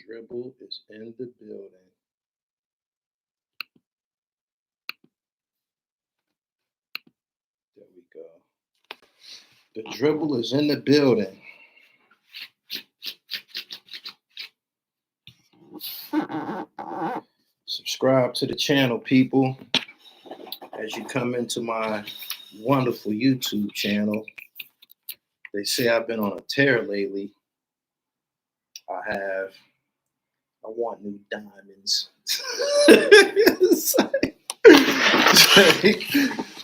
Dribble is in the building. There we go. The dribble is in the building. Subscribe to the channel, people, as you come into my wonderful YouTube channel. They say I've been on a tear lately. I want new diamonds.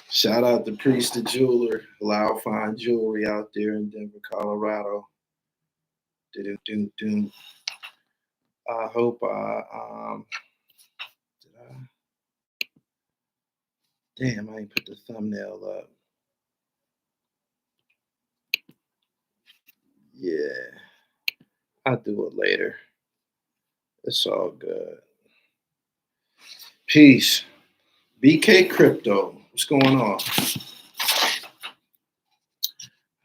Shout out to Priest the Jeweler. Allow fine jewelry out there in Denver, Colorado. I hope damn, I ain't put the thumbnail up. Yeah, I'll do it later. It's all good. Peace. BK Krypto. What's going on?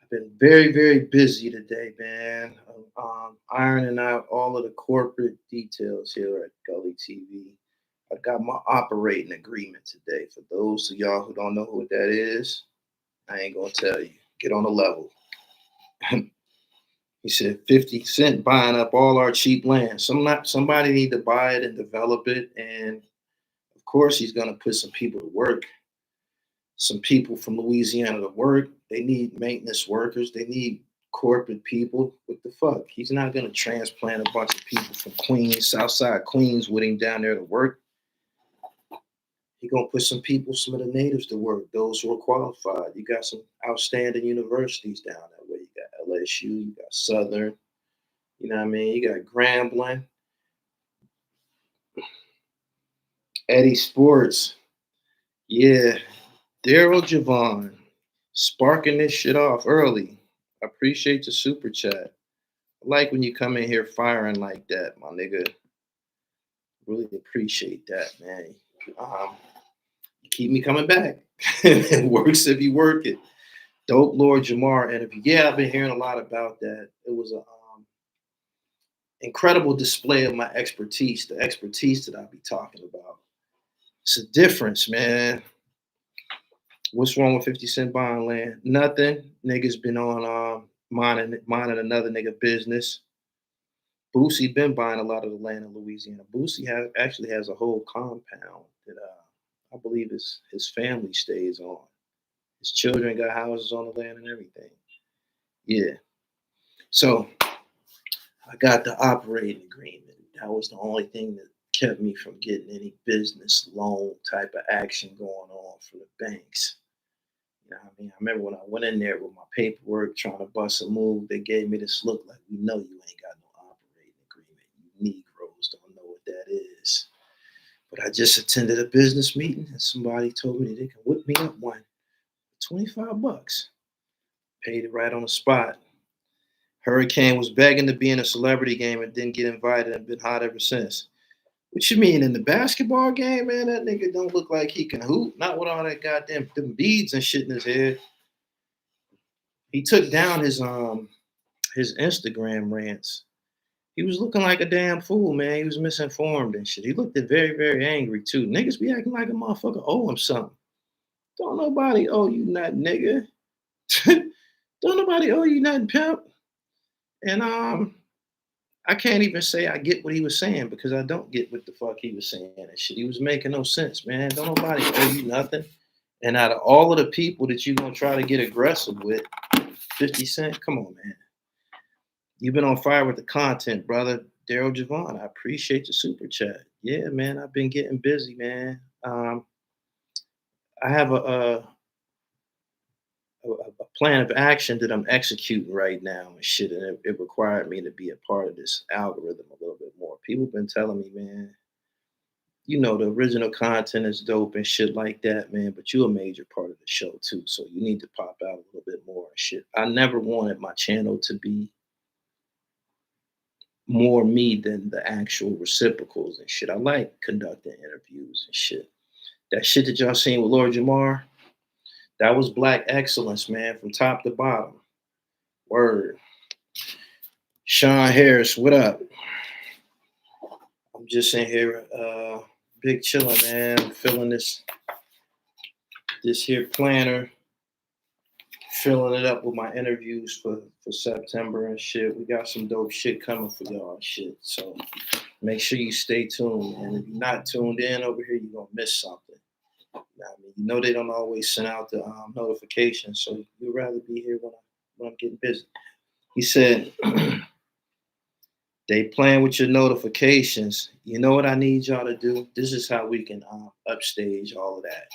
I've been very, very busy today, man. Ironing out all of the corporate details here at Gully TV. I got my operating agreement today. For those of y'all who don't know what that is, I ain't gonna tell you. Get on the level. He said 50 Cent buying up all our cheap land. Somebody need to buy it and develop it. And of course, he's gonna put some people to work. Some people from Louisiana to work. They need maintenance workers. They need corporate people. What the fuck? He's not gonna transplant a bunch of people from Queens, Southside Queens, with him down there to work. He's gonna put some people, some of the natives to work, those who are qualified. You got some outstanding universities down that way. You got LSU, you got Southern, you know what I mean? You got Grambling, Eddie Sports. Yeah, Daryl Javon sparking this shit off early. I appreciate the super chat. I like when you come in here firing like that, my nigga. Really appreciate that, man. Keep me coming back. It works if you work it. Dope Lord Jamar interview. Yeah, I've been hearing a lot about that. It was a incredible display of my expertise, the expertise that I'll be talking about. It's a difference, man. What's wrong with 50 Cent buying land? Nothing. Niggas been on minding another nigga business. Boosie been buying a lot of the land in Louisiana. Boosie actually has a whole compound that I believe his family stays on. His children got houses on the land and everything. Yeah. So I got the operating agreement. That was the only thing that kept me from getting any business loan type of action going on from the banks. You know what I mean? I remember when I went in there with my paperwork trying to bust a move, they gave me this look like, we know you ain't got no operating agreement. You Negroes don't know what that is. But I just attended a business meeting and somebody told me they can whip me up one. $25. Paid it right on the spot. Hurricane was begging to be in a celebrity game and didn't get invited and been hot ever since. What you mean, in the basketball game, man? That nigga don't look like he can hoop. Not with all that goddamn them beads and shit in his head. He took down his Instagram rants. He was looking like a damn fool, man. He was misinformed and shit. He looked very, very angry too. Niggas be acting like a motherfucker owe him something. Don't nobody owe you nothing, nigga. Don't nobody owe you nothing, pimp. And I can't even say I get what he was saying because I don't get what the fuck he was saying and shit. He was making no sense, man. Don't nobody owe you nothing. And out of all of the people that you're gonna try to get aggressive with, 50 Cent, come on, man. You've been on fire with the content, brother. Daryl Javon, I appreciate the super chat. Yeah, man, I've been getting busy, man. I have a plan of action that I'm executing right now and shit, and it required me to be a part of this algorithm a little bit more. People been telling me, man, you know, the original content is dope and shit like that, man, but you're a major part of the show too, so you need to pop out a little bit more and shit. I never wanted my channel to be more me than the actual reciprocals and shit. I like conducting interviews and shit. That shit that y'all seen with Lord Jamar, that was black excellence, man, from top to bottom. Word. Sean Harris, what up? I'm just in here, big chilling, man. I'm feeling this here planner, filling it up with my interviews for September and shit. We got some dope shit coming for y'all and shit. So make sure you stay tuned. And if you're not tuned in over here, you're gonna miss something. I mean, you know they don't always send out the notifications, so you'd rather be here when I'm getting busy. He said, they playing with your notifications. You know what I need y'all to do? This is how we can upstage all of that.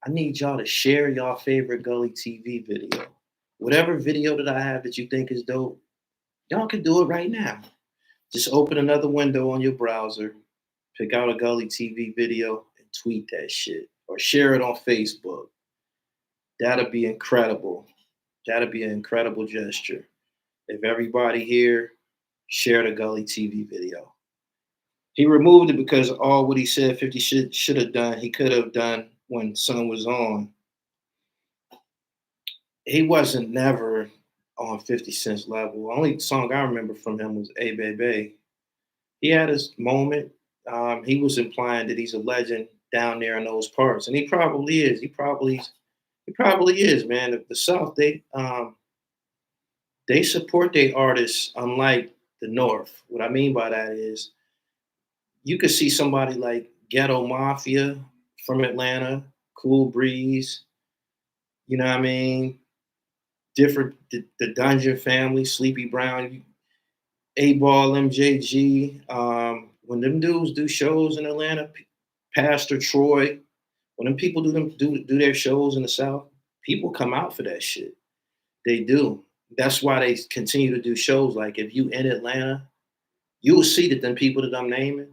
I need y'all to share y'all favorite Gully TV video. Whatever video that I have that you think is dope, y'all can do it right now. Just open another window on your browser, pick out a Gully TV video, and tweet that shit. Or share it on Facebook. That'll be incredible. That'll be an incredible gesture. If everybody here shared a Gully TV video. He removed it because all what he said 50 should have done, he could have done when Sun was on. He wasn't never on 50 Cent's level. The only song I remember from him was A Baby. He had his moment. He was implying that he's a legend down there in those parts, and he probably is. He probably is, man. The South, they support their artists, unlike the North. What I mean by that is, you could see somebody like Ghetto Mafia from Atlanta, Cool Breeze. You know what I mean? The Dungeon Family, Sleepy Brown, A-Ball, MJG. When them dudes do shows in Atlanta, Pastor Troy, when them people do their shows in the South, people come out for that shit. They do. That's why they continue to do shows. Like if you in Atlanta, you will see that them people that I'm naming,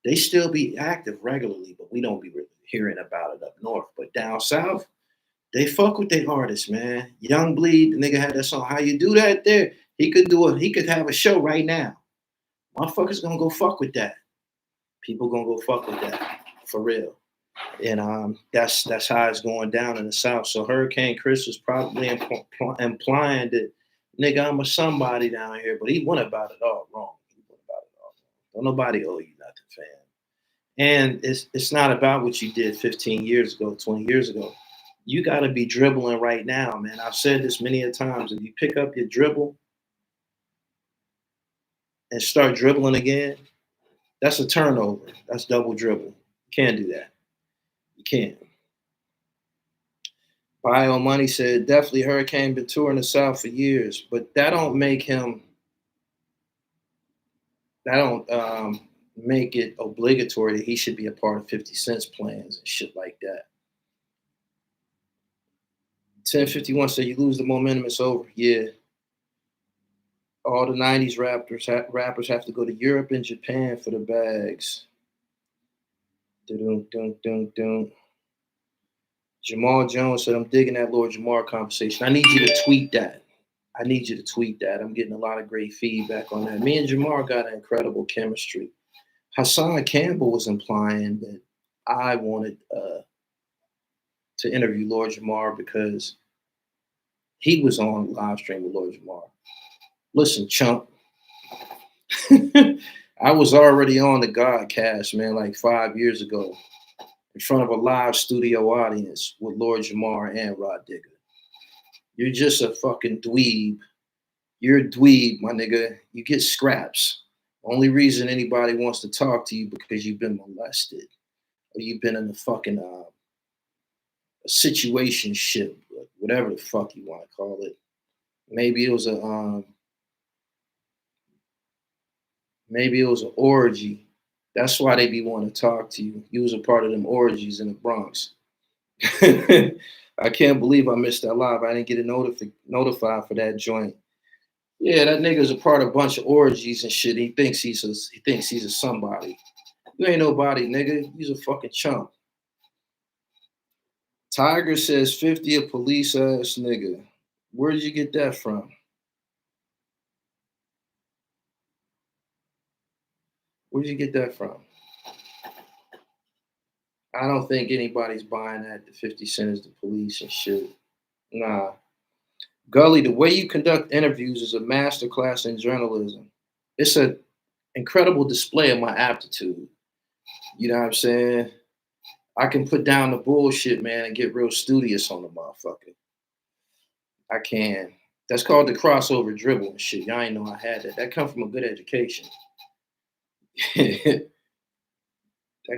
they still be active regularly, but we don't be really hearing about it up north. But down south, they fuck with their artists, man. Young Bleed, the nigga had that song. How you do that there? He could have a show right now. Motherfuckers gonna go fuck with that. People gonna go fuck with that for real. And that's how it's going down in the South. So Hurricane Chris was probably implying that, nigga, I'm a somebody down here, but he went about it all wrong. Don't nobody owe you nothing, fam. And it's not about what you did 15 years ago, 20 years ago. You got to be dribbling right now, man. I've said this many a times. If you pick up your dribble and start dribbling again, that's a turnover. That's double dribble. You can't do that. You can't. Bio Money said, definitely Hurricane been touring the South for years, but that don't make him, that don't make it obligatory that he should be a part of 50 Cent's plans and shit like that. 1051 said, you lose the momentum, it's over. Yeah. All the 90s rappers have to go to Europe and Japan for the bags. Dun-dun-dun-dun-dun. Jamal Jones said, I'm digging that Lord Jamar conversation. I need you to tweet that. I'm getting a lot of great feedback on that. Me and Jamar got an incredible chemistry. Hassan Campbell was implying that I wanted to interview Lord Jamar because he was on live stream with Lord Jamar. Listen, chump. I was already on the Godcast, man, like 5 years ago in front of a live studio audience with Lord Jamar and Rod Digger. You're just a fucking dweeb. You're a dweeb, my nigga. You get scraps. Only reason anybody wants to talk to you because you've been molested or you've been in a fucking a situationship, whatever the fuck you want to call it. Maybe it was an orgy. That's why they be wanting to talk to you. You was a part of them orgies in the Bronx. I can't believe I missed that live. I didn't get notified for that joint. Yeah, that nigga's a part of a bunch of orgies and shit. He thinks he's a somebody. You ain't nobody, nigga. You's a fucking chump. Tiger says 50 a police ass nigga. Where did you get that from? Where did you get that from? I don't think anybody's buying that. The 50 Cent is the police and shit. Nah. Gully, the way you conduct interviews is a masterclass in journalism. incredible display of my aptitude. You know what I'm saying? I can put down the bullshit, man, and get real studious on the motherfucker. I can. That's called the crossover dribble and shit. Y'all ain't know I had that. That come from a good education. That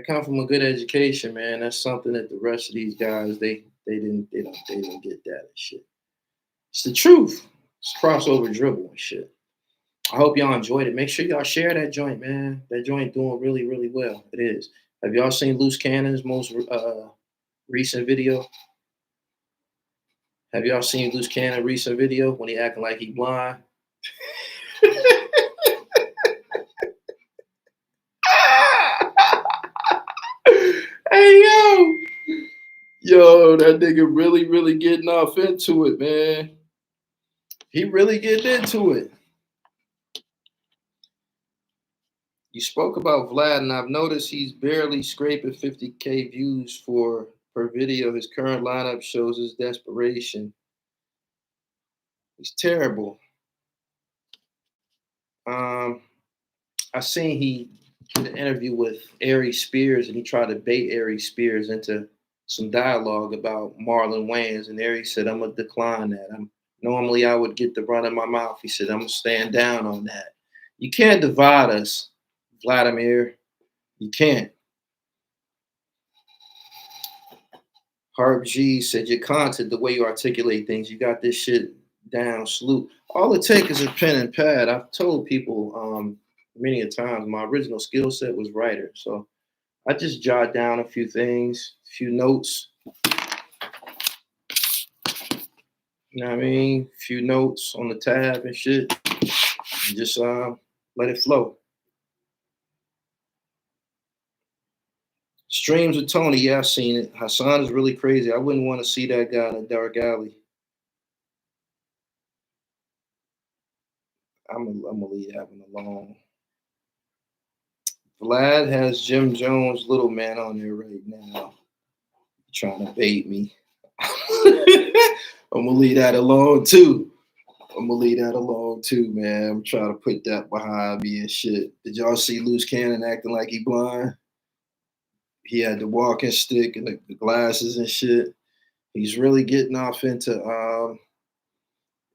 come from a good education, man. That's something that the rest of these guys they didn't get that and shit. It's the truth. It's crossover dribble and shit. I hope y'all enjoyed it. Make sure y'all share that joint, man. That joint doing really, really well. It is. Have y'all seen Loose Cannon's most recent video? Have y'all seen Loose Cannon recent video when he acting like he blind? Hey yo, that nigga really, really getting off into it, man. He really getting into it. You spoke about Vlad, and I've noticed he's barely scraping 50K views per video. His current lineup shows his desperation. He's terrible. I seen he did an interview with Aries Spears, and he tried to bait Aries Spears into some dialogue about Marlon Wayans, and Aries said, "I'm gonna decline that. Normally I would get the run in my mouth." He said, "I'm gonna stand down on that. You can't divide us, Vladimir. You can't." Herb G said, "Your content, the way you articulate things, you got this shit down. Salute. All it takes is a pen and pad." I've told people many a times my original skill set was writer. So I just jot down a few things, a few notes. You know what I mean? A few notes on the tab and shit. And just let it flow. Streams with Tony, yeah, I've seen it. Hassan is really crazy. I wouldn't want to see that guy in a dark alley. I'm gonna leave that one alone. Vlad has Jim Jones, little man, on there right now. Trying to bait me. I'm gonna leave that alone too. Man. I'm trying to put that behind me and shit. Did y'all see Loose Cannon acting like he blind? He had the walking stick and the glasses and shit. He's really getting off into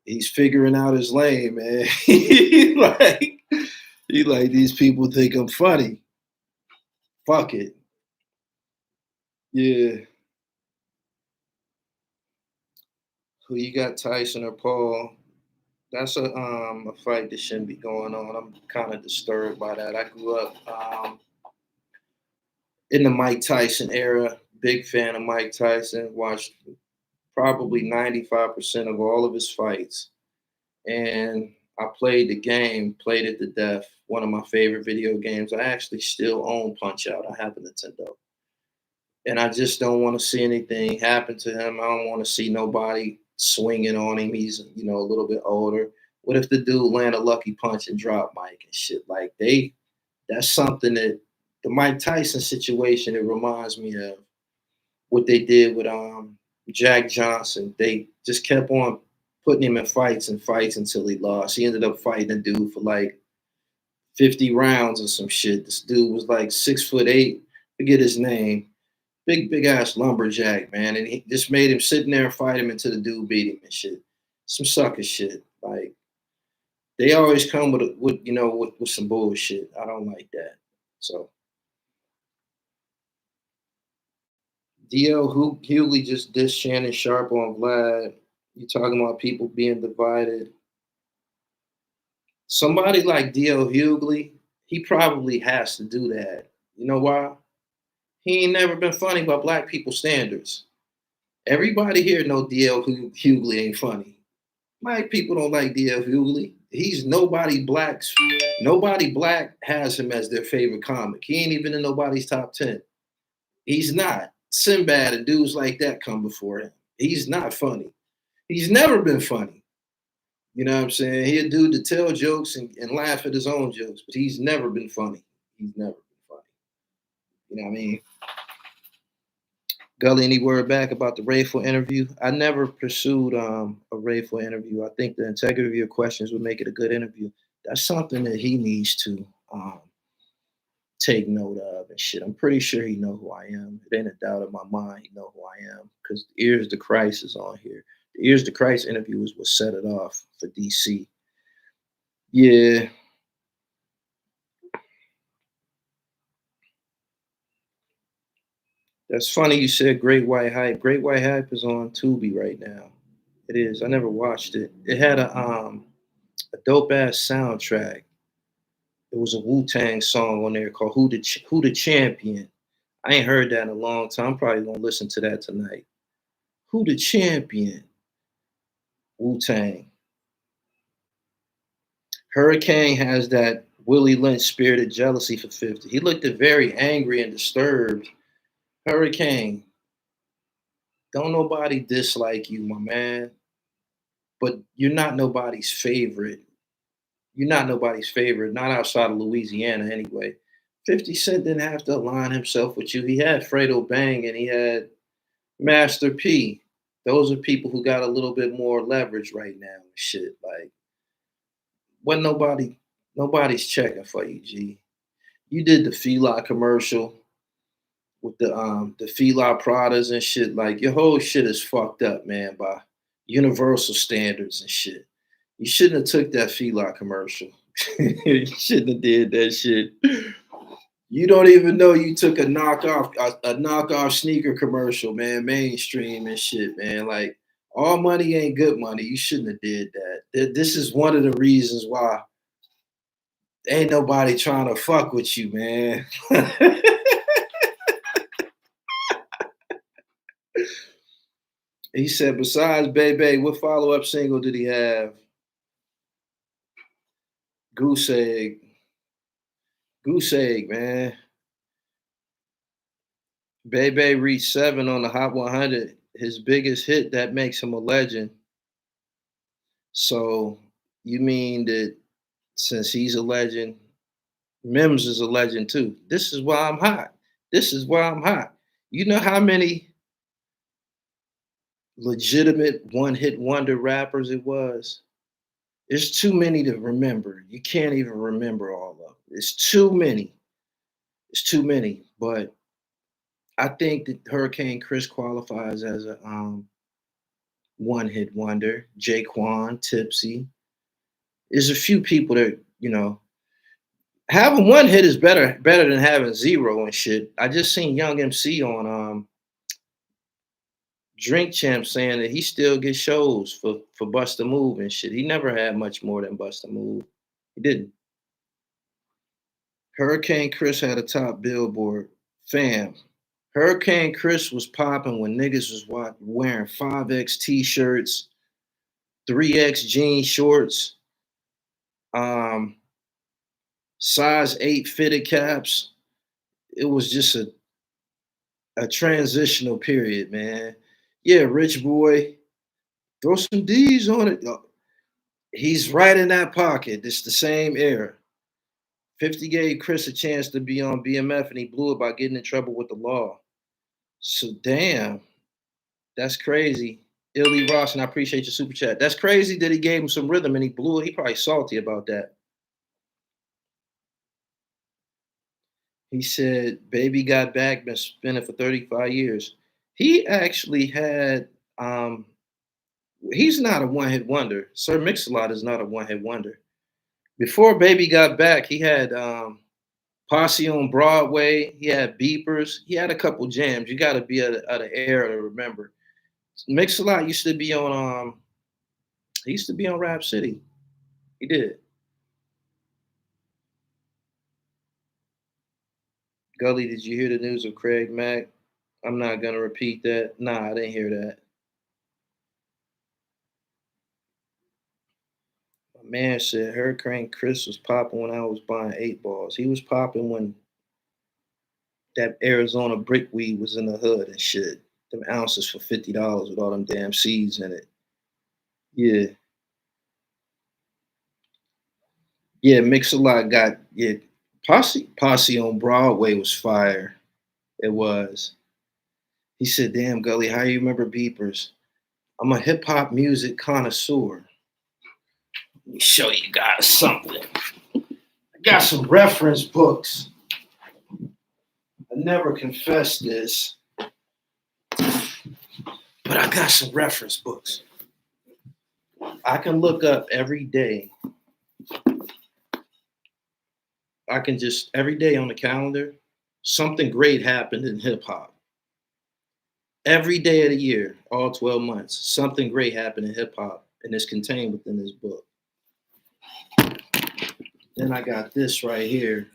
he's figuring out his lane, man. he like these people think I'm funny. Fuck it. Yeah. Who you got, Tyson or Paul? That's a fight that shouldn't be going on. I'm kind of disturbed by that. I grew up in the Mike Tyson era. Big fan of Mike Tyson. Watched probably 95% of all of his fights. And I played the game, played it to death. One of my favorite video games. I actually still own Punch Out. I have a Nintendo. And I just don't want to see anything happen to him. I don't want to see nobody swinging on him. He's, a little bit older. What if the dude land a lucky punch and drop Mike and shit? Like that's something that the Mike Tyson situation, it reminds me of what they did with Jack Johnson. They just kept on putting him in fights until he lost. He ended up fighting a dude for like 50 rounds or some shit. This dude was like 6'8", forget his name. Big ass lumberjack, man. And he just made him sit in there and fight him until the dude beat him and shit. Some sucker shit. Like they always come with some bullshit. I don't like that. So DL Hughley just dissed Shannon Sharp on Vlad. You talking about people being divided. Somebody like DL Hughley, he probably has to do that. You know why? He ain't never been funny by black people standards. Everybody here know DL Hughley ain't funny. Black people don't like DL Hughley. He's nobody black has him as their favorite comic. He ain't even in nobody's top 10. He's not. Sinbad and dudes like that come before him. He's not funny. He's never been funny. You know what I'm saying? He a dude to tell jokes and laugh at his own jokes, but he's never been funny. He's never been funny. You know what I mean? Gully, any word back about the Rayful interview? I never pursued a Rayful interview. I think the integrity of your questions would make it a good interview. That's something that he needs to take note of and shit. I'm pretty sure he know who I am. It ain't a doubt in my mind he know who I am because the Ears to Christ is on here. The Ears to Christ interview was what set it off for DC. Yeah. That's funny you said Great White Hype. Great White Hype is on Tubi right now. It is. I never watched it. It had a dope ass soundtrack. It was a Wu-Tang song on there called Who the Champion. I ain't heard that in a long time. I'm probably gonna listen to that tonight. Who the Champion? Wu-Tang. Hurricane has that Willie Lynch spirited jealousy for 50. He looked very angry and disturbed. Hurricane, don't nobody dislike you, my man. But you're not nobody's favorite. You're not nobody's favorite, not outside of Louisiana anyway. 50 Cent didn't have to align himself with you. He had Fredo Bang and he had Master P. Those are people who got a little bit more leverage right now and shit. Like, what nobody's checking for you, G. You did the Fila commercial with the Fila Pradas and shit. Like, your whole shit is fucked up, man, by universal standards and shit. You shouldn't have took that Fila commercial. You shouldn't have did that shit. You don't even know you took a knockoff sneaker commercial, man, mainstream and shit, man. Like, all money ain't good money. You shouldn't have did that. This is one of the reasons why ain't nobody trying to fuck with you, man. He said, besides Bebe, what follow-up single did he have? Goose Egg. Goose Egg, man. Bebe reached 7 on the Hot 100. His biggest hit, that makes him a legend. So you mean that since he's a legend, Mims is a legend too. This is why I'm hot. This is why I'm hot. You know how many legitimate one-hit wonder rappers it was? There's too many to remember. You can't even remember all of them. It's too many. It's too many. But I think that Hurricane Chris qualifies as a one-hit wonder. Jaquan, Tipsy. There's a few people that, having one hit is better than having zero and shit. I just seen Young MC on Drink Champ saying that he still gets shows for Bust a Move and shit. He never had much more than Bust a Move. He didn't. Hurricane Chris had a top billboard. Fam. Hurricane Chris was popping when niggas was wearing 5X t-shirts, 3X jean shorts, size 8 fitted caps. It was just a transitional period, man. Yeah, Rich Boy, throw some D's on it. He's right in that pocket. It's the same era. 50 gave Chris a chance to be on BMF and he blew it by getting in trouble with the law. So damn, that's crazy. Illy Ross, and I appreciate your super chat. That's crazy that he gave him some rhythm and he blew it. He probably salty about that. He said, Baby Got Back, been spinning for 35 years. He actually had, he's not a one-hit wonder. Sir Mix-a-Lot is not a one-hit wonder. Before Baby Got Back, he had Posse on Broadway. He had Beepers. He had a couple jams. You got to be at an era to remember. Mix-a-Lot used to be on, he used to be on Rap City. He did. Gully, did you hear the news of Craig Mack? I'm not going to repeat that. Nah, I didn't hear that. My man said Hurricane Chris was popping when I was buying 8 balls. He was popping when that Arizona brick weed was in the hood and shit. Them ounces for $50 with all them damn seeds in it. Yeah. Yeah, Mix-a-Lot got, yeah. Posse on Broadway was fire. It was. He said, damn, Gully, how you remember Beepers? I'm a hip-hop music connoisseur. Let me show you guys something. I got some reference books. I never confessed this, but I got some reference books. I can look up every day. I can just, every day on the calendar, something great happened in hip hop. Every day of the year, all 12 months, something great happened in hip hop, and it's contained within this book. Then I got this right here.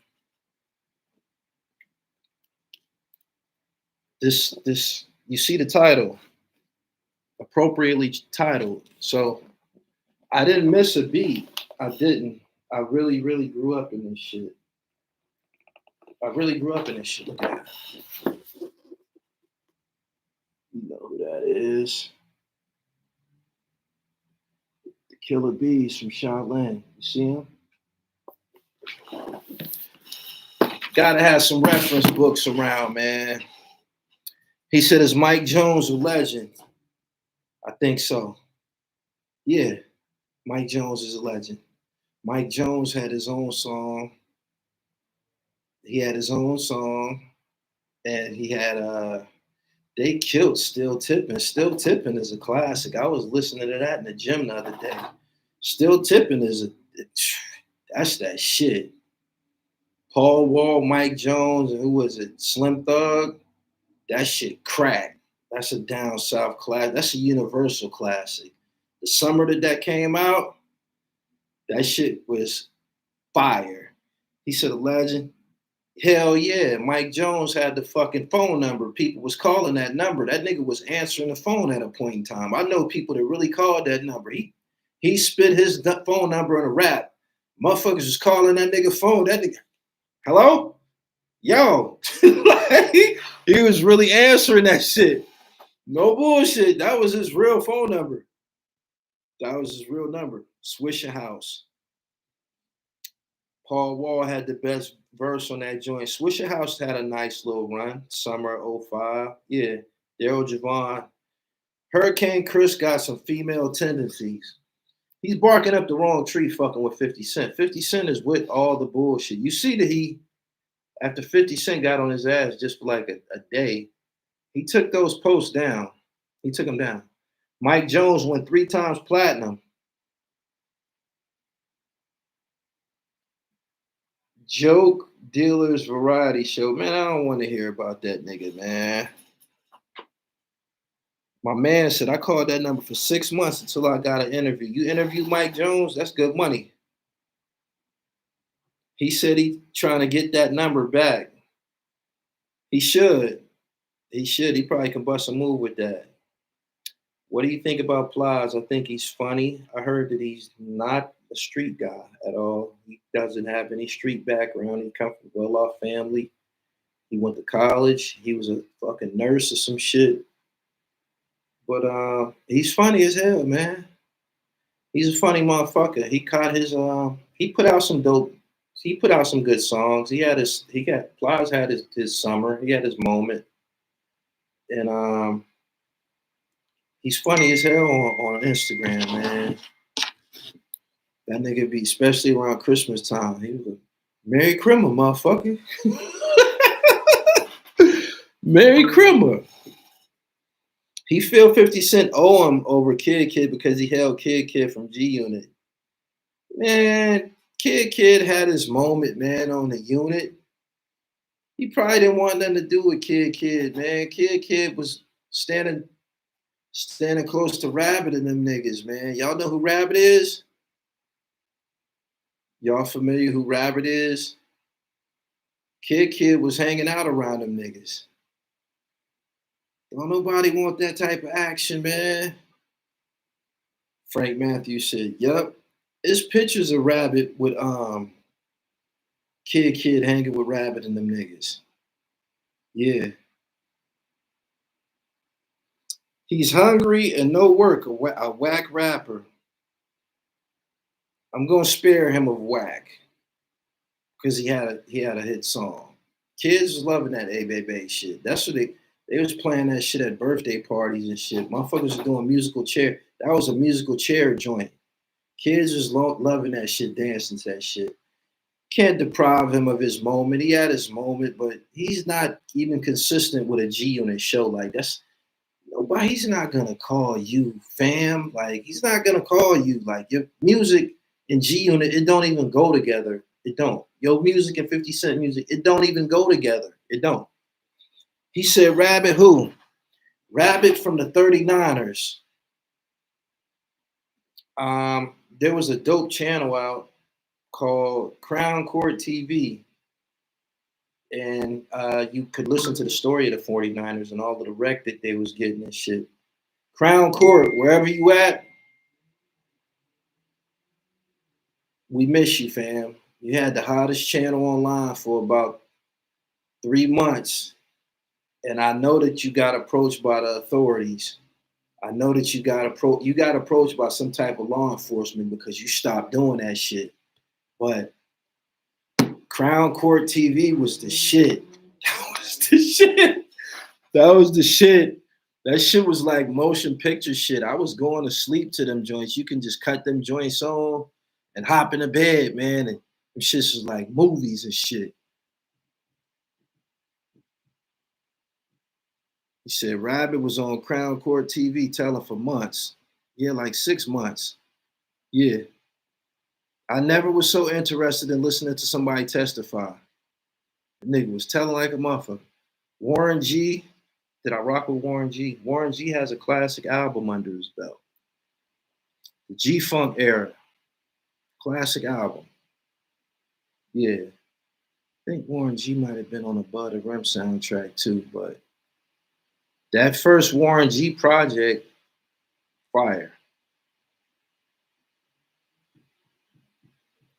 This, you see the title, appropriately titled. So I didn't miss a beat. I didn't. I really, really grew up in this shit. Look at that. You know who that is. The Killer Bees from Shaolin. You see him? Gotta have some reference books around, man. He said, is Mike Jones a legend? I think so. Yeah, Mike Jones is a legend. Mike Jones had his own song. He had his own song. And he had they killed Still Tippin'. Still Tippin' is a classic. I was listening to that in the gym the other day. Still Tippin' is that's that shit. Paul Wall, Mike Jones, and who was it? Slim Thug. That shit cracked. That's a down south class. That's a universal classic. The summer that came out, that shit was fire. He said a legend. Hell yeah, Mike Jones had the fucking phone number. People was calling that number. That nigga was answering the phone at a point in time. I know people that really called that number. He spit his phone number in a rap. Motherfuckers was calling that nigga phone. That nigga, hello? Yo. Like, he was really answering that shit. No bullshit. That was his real phone number. That was his real number. Swisher House. Paul Wall had the best verse on that joint. Swisher House had a nice little run. Summer 05. Yeah. Daryl Javon. Hurricane Chris got some female tendencies. He's barking up the wrong tree fucking with 50 Cent. 50 Cent is with all the bullshit. You see that after 50 Cent got on his ass just for like a day, he took those posts down. He took them down. Mike Jones went 3 times platinum. Joke Dealers Variety Show. Man, I don't want to hear about that nigga, man. My man said, I called that number for 6 months until I got an interview. You interviewed Mike Jones? That's good money. He said he trying to get that number back. He should. He probably can bust a move with that. What do you think about Plies? I think he's funny. I heard that he's not a street guy at all. He doesn't have any street background. He comes from a well-off family. He went to college. He was a fucking nurse or some shit. But he's funny as hell, man. He's a funny motherfucker. He caught his he put out some good songs. Plies had his summer. He had his moment. And he's funny as hell on Instagram, man. That nigga be, especially around Christmas time. He was a Merry Christmas, motherfucker. Merry Christmas. He feel 50 Cent owe him over Kid because he held Kid from G Unit. Man, Kid had his moment, man, on the unit. He probably didn't want nothing to do with Kid, man. Kid was standing close to Rabbit and them niggas, man. Y'all know who Rabbit is? Y'all familiar who Rabbit is? Kid was hanging out around them niggas. Don't nobody want that type of action, man. Frank Matthews said, yup. There's pictures of Rabbit with Kid hanging with Rabbit and them niggas. Yeah. He's hungry and no work, a whack rapper. I'm gonna spare him of whack because he had a hit song. Kids was loving that A Baby shit. That's what they was playing that shit at birthday parties and shit. Motherfuckers was doing musical chair. That was a musical chair joint. Kids was loving that shit, dancing to that shit. Can't deprive him of his moment. He had his moment, but he's not even consistent with a G Unit show. Like that's nobody. He's not gonna call you fam. Like he's not gonna call you. Like your music and G Unit, it don't even go together. It don't. Your music and 50 Cent music, it don't even go together. It don't. He said, Rabbit who? Rabbit from the 39ers. There was a dope channel out called Crown Court TV. And you could listen to the story of the 49ers and all of the wreck that they was getting and shit. Crown Court, wherever you at, we miss you, fam. You had the hottest channel online for about 3 months. And I know that you got approached by the authorities. I know that you got approached by some type of law enforcement because you stopped doing that shit. But Crown Court TV was the shit. That was the shit. That was the shit. That shit was like motion picture shit. I was going to sleep to them joints. You can just cut them joints on and hop in the bed, man. And them shits was like movies and shit. He said Rabbit was on Crown Court TV telling for months. Yeah, like 6 months. Yeah. I never was so interested in listening to somebody testify. The nigga was telling like a motherfucker. Warren G. Did I rock with Warren G? Warren G has a classic album under his belt. The G-Funk era. Classic album. Yeah. I think Warren G might have been on the Bud the Rim soundtrack too, but that first Warren G project, fire.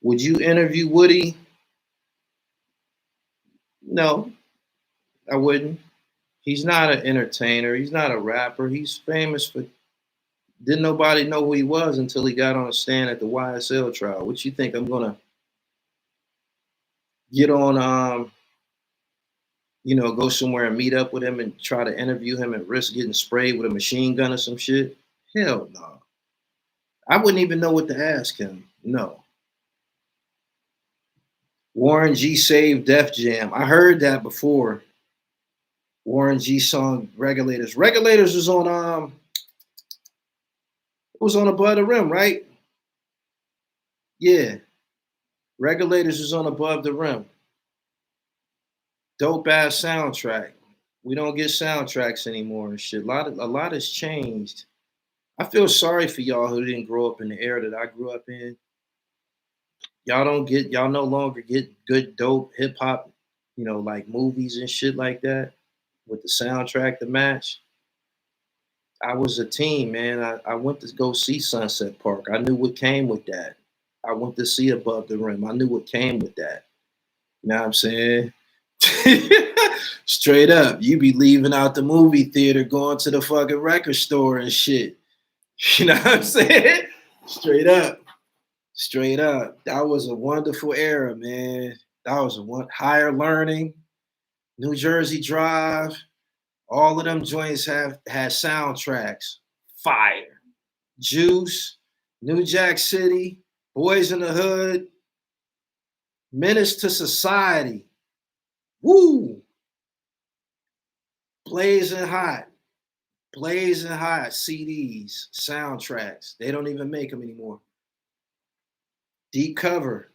Would you interview Woody? No, I wouldn't. He's not an entertainer. He's not a rapper. He's famous for. Didn't nobody know who he was until he got on a stand at the YSL trial. What you think I'm gonna get on? Go somewhere and meet up with him and try to interview him and risk getting sprayed with a machine gun or some shit? Hell no. I wouldn't even know what to ask him. No. Warren G saved Def Jam. I heard that before. Warren G song Regulators. Regulators was on it was on Above the Rim, right? Yeah. Regulators was on Above the Rim. Dope ass soundtrack. We don't get soundtracks anymore and shit. A lot has changed. I feel sorry for y'all who didn't grow up in the era that I grew up in. Y'all no longer get good dope hip hop, like movies and shit like that with the soundtrack to match. I was a teen, man. I went to go see Sunset Park. I knew what came with that. I went to see Above the Rim. I knew what came with that. You know what I'm saying? Straight up, you be leaving out the movie theater, going to the fucking record store and shit. You know what I'm saying? Straight up. Straight up. That was a wonderful era, man. That was higher learning, New Jersey Drive. All of them joints had soundtracks. Fire. Juice, New Jack City, Boys in the Hood, Menace to Society. Woo! Blazing hot CDs, soundtracks. They don't even make them anymore. Deep Cover.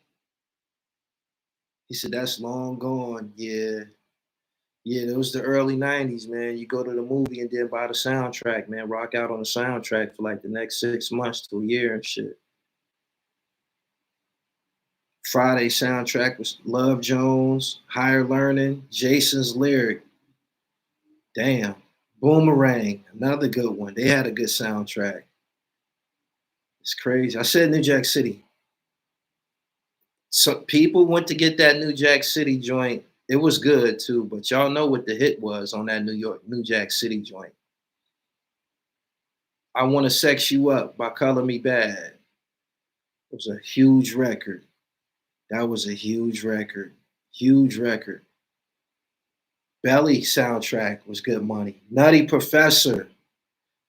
He said, that's long gone. Yeah. Yeah, it was the early 90s, man. You go to the movie and then buy the soundtrack, man. Rock out on the soundtrack for like the next 6 months to a year and shit. Friday soundtrack was Love Jones, Higher Learning, Jason's Lyric. Damn. Boomerang, another good one. They had a good soundtrack. It's crazy. I said New Jack City. So people went to get that New Jack City joint. It was good too, but y'all know what the hit was on that New Jack City joint. I Want to Sex You Up by Color Me Bad. It was a huge record. That was a huge record. Huge record. Belly soundtrack was good money. Nutty Professor.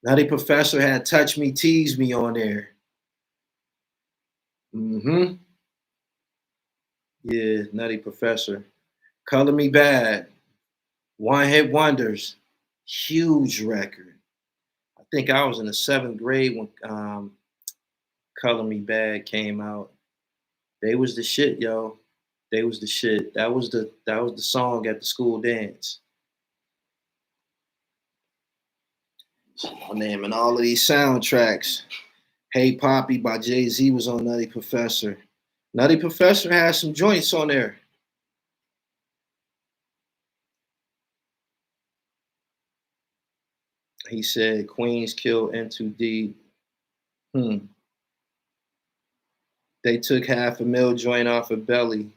Nutty Professor had Touch Me, Tease Me on there. Yeah, Nutty Professor. Color Me Bad. One Hit Wonders. Huge record. I think I was in the 7th grade when Color Me Bad came out. They was the shit, yo. They was the shit. That was the song at the school dance. I'm naming all of these soundtracks. Hey Poppy by Jay-Z was on Nutty Professor. Nutty Professor has some joints on there. He said Queens killed N2D. They took $500,000 joint off of Belly.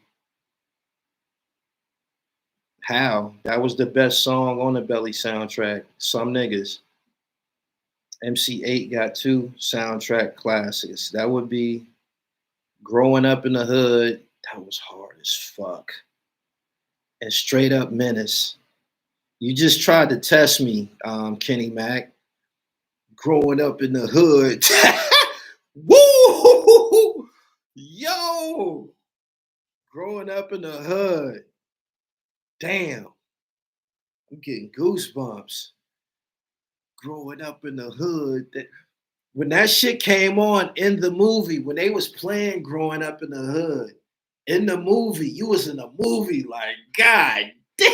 How? That was the best song on the Belly soundtrack. Some niggas. MC8 got 2 soundtrack classics. That would be Growing Up in the Hood. That was hard as fuck. And Straight Up Menace. You just tried to test me, Kenny Mac. Growing Up in the Hood. Woo! Yo! Growing Up in the Hood. Damn. I'm getting goosebumps. Growing Up in the Hood. When that shit came on in the movie, when they was playing Growing Up in the Hood, in the movie, you was in a movie like, God damn.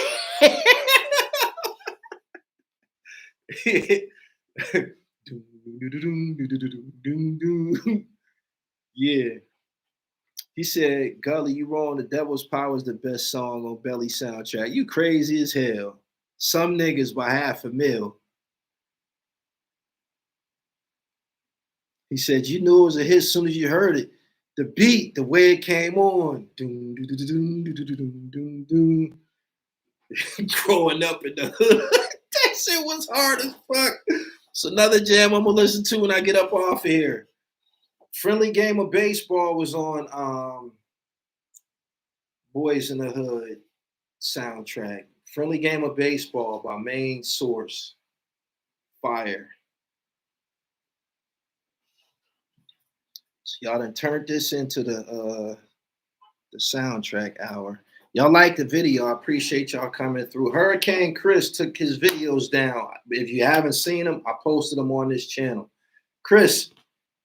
Yeah. He said, Gully, you wrong. The Devil's Power is the best song on Belly soundtrack. You crazy as hell. Some niggas by $500,000. He said, you knew it was a hit as soon as you heard it. The beat, the way it came on. Doom, doom, doom, doom, doom, doom, doom. Growing Up in the Hood. That shit was hard as fuck. It's another jam I'm gonna listen to when I get up off here. Friendly Game of Baseball was on Boys in the Hood soundtrack. Friendly Game of Baseball by Main Source. Fire. So y'all done turned this into the soundtrack hour. Y'all like the video. I appreciate y'all coming through. Hurricane Chris took his videos down. If you haven't seen them, I posted them on this channel. Chris,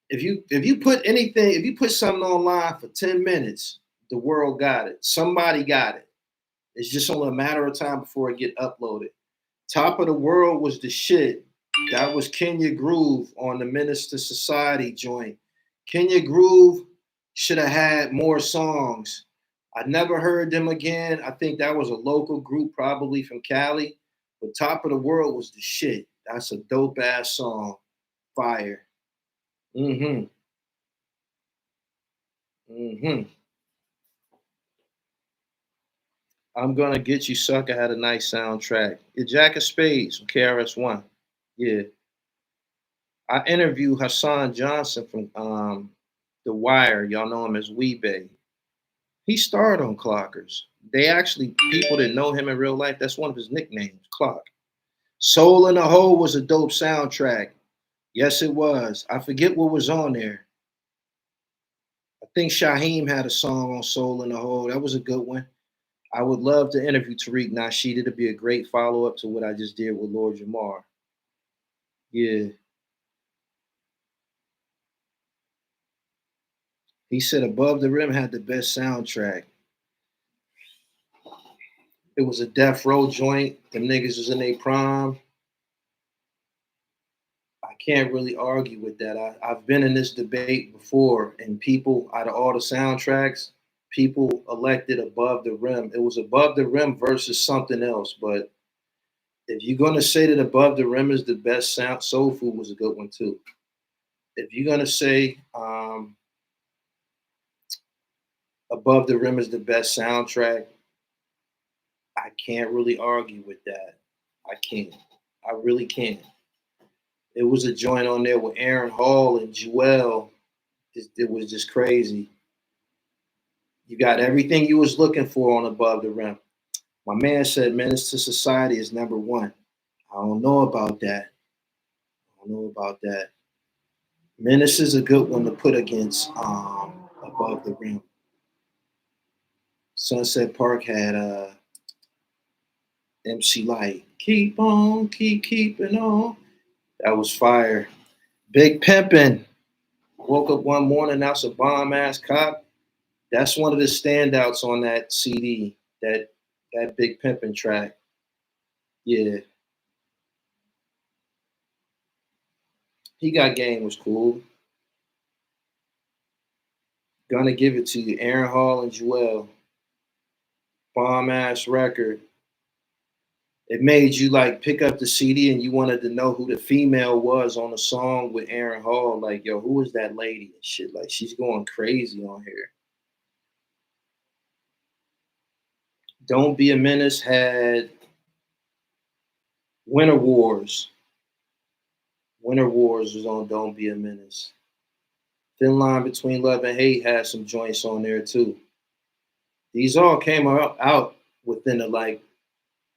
if you put something online for 10 minutes, the world got it. Somebody got it. It's just only a matter of time before it get uploaded. Top of the World was the shit. That was Kenya Groove on the Minister Society joint. Kenya Groove should have had more songs. I never heard them again. I think that was a local group, probably from Cali. But Top of the World was the shit. That's a dope ass song. Fire. Mm-hmm. Mm-hmm. I'm Gonna Get You Sucker had a nice soundtrack. The Jack of Spades from KRS-One. Yeah. I interviewed Hassan Johnson from The Wire. Y'all know him as Weebay. He starred on Clockers. They actually, people that know him in real life, that's one of his nicknames, Clock. Soul in the Hole was a dope soundtrack. Yes, it was. I forget what was on there. I think Shaheem had a song on Soul in the Hole. That was a good one. I would love to interview Tariq Nasheed. It'd be a great follow up to what I just did with Lord Jamar. Yeah. He said Above the Rim had the best soundtrack. It was a Death Row joint. The niggas was in their prime. I can't really argue with that. I've been in this debate before, and people, out of all the soundtracks, people elected Above the Rim. It was Above the Rim versus something else. But if you're gonna say that Above the Rim is the best sound, Soul Food was a good one too. If you're gonna say Above the Rim is the best soundtrack, I can't really argue with that. I can't. I really can't. It was a joint on there with Aaron Hall and Jewel. It was just crazy. You got everything you was looking for on Above the Rim. My man said Menace to Society is number one. I don't know about that. I don't know about that. Menace is a good one to put against Above the Rim. Sunset Park had MC Light. Keep on, keeping on. That was fire. Big Pimpin'. Woke up one morning, that's a bomb ass cop. That's one of the standouts on that CD. That Big Pimpin' track. Yeah. He Got Game was cool. Gonna give it to you. Aaron Hall and Joel. Bomb ass record. It made you like pick up the CD and you wanted to know who the female was on the song with Aaron Hall. Like, yo, who is that lady and shit? Like, she's going crazy on here. Don't Be a Menace had Winter Wars. Winter Wars was on Don't Be a Menace. Thin Line Between Love and Hate had some joints on there too. These all came out within like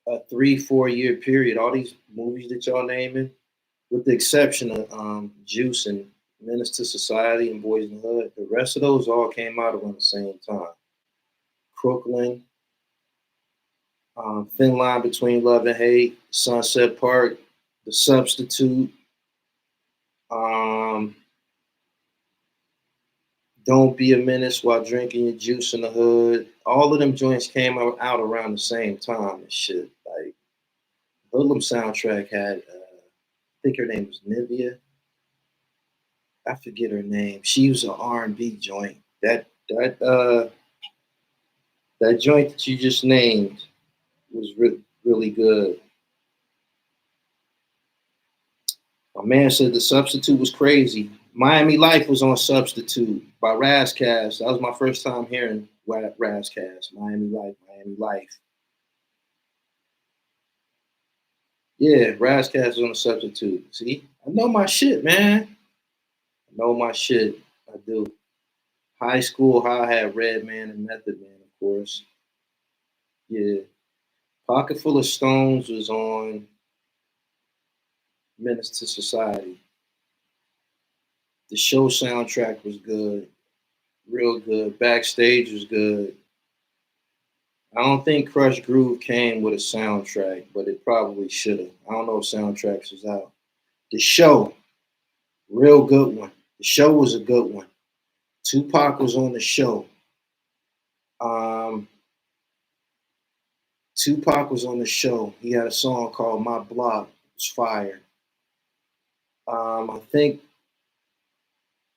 a 3-4 year period. All these movies that y'all naming, with the exception of Juice and Menace to Society and Boys in the Hood, the rest of those all came out around the same time. Crooklyn, Thin Line Between Love and Hate, Sunset Park, The Substitute, Don't Be a Menace While Drinking Your Juice in the Hood. All of them joints came out around the same time and shit. Like, Hoodlum soundtrack had, I think her name was Nivea. I forget her name. She was an R&B joint. That joint that you just named was really good. My man said The Substitute was crazy. Miami Life was on Substitute by Razcast. That was my first time hearing Razcast. Miami Life, Miami Life. Yeah, Razcast was on the Substitute. See, I know my shit, man. I know my shit. I do. High School, how I had Redman and Method Man, of course. Yeah. Pocket Full of Stones was on Menace to Society. The show soundtrack was good. Real good. Backstage was good. I don't think Crush Groove came with a soundtrack, but it probably should have. I don't know if soundtracks was out. The show, real good one. The show was a good one. Tupac was on the show. Tupac was on the show. He had a song called My Block. It was fire. I think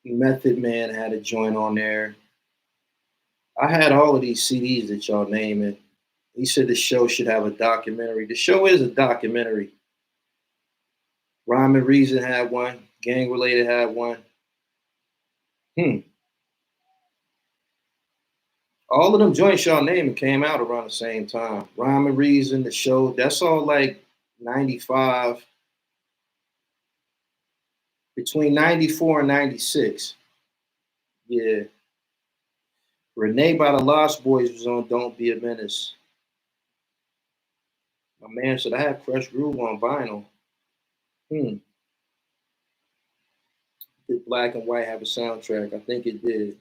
Method Man had a joint on there. I had all of these CDs that y'all name it. He said the show should have a documentary. The show is a documentary. Rhyme and Reason had one. Gang Related had one. All of them joints y'all naming came out around the same time. Rhyme and Reason, the show, that's all like 95, between 94 and 96. Yeah. Renee by the Lost Boys was on Don't Be a Menace. My man said I have Crush Groove on vinyl. Did Black and White have a soundtrack? I think it did.